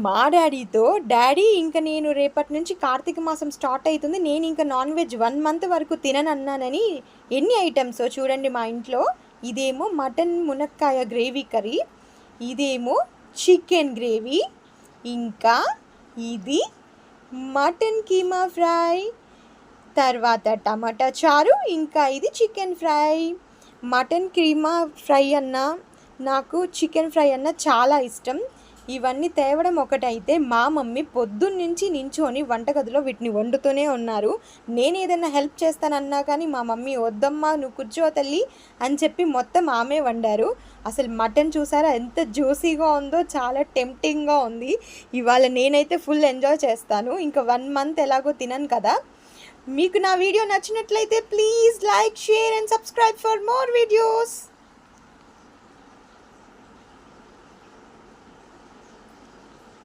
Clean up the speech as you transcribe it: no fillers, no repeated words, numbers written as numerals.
మా డాడీతో, డాడీ ఇంక నేను రేపటి నుంచి కార్తీక మాసం స్టార్ట్ అవుతుంది, నేను ఇంకా నాన్ వెజ్ 1 మంత్ వరకు తిననన్నానని ఎన్ని ఐటమ్సో చూడండి మా ఇంట్లో. ఇదేమో మటన్ మునక్కాయ గ్రేవీ కర్రీ, ఇదేమో చికెన్ గ్రేవీ, ఇంకా ఇది మటన్ కీమా ఫ్రై, తర్వాత టమాటా చారు, ఇంకా ఇది chicken fry. Mutton keema fry అన్నా, నాకు చికెన్ ఫ్రై అన్న చాలా ఇష్టం. ఇవన్నీ తేవడం ఒకటైతే మా మమ్మీ పొద్దున్నుంచి నించొని వంటగదిలో వీటిని వండుతూనే ఉన్నారు. నేను ఏదైనా హెల్ప్ చేస్తానన్నా కానీ మా మమ్మీ వద్దమ్మా నువ్వు కూర్చో తల్లి అని చెప్పి మొత్తం ఆమె వండారు. అసలు మటన్ చూసారా ఎంత జ్యూసీగా ఉందో, చాలా టెంప్టింగ్గా ఉంది. ఇవాళ నేనైతే ఫుల్ ఎంజాయ్ చేస్తాను. ఇంకా 1 మంత్ ఎలాగో తినను కదా. మీకు నా వీడియో నచ్చినట్లయితే please like, share and subscribe for more videos.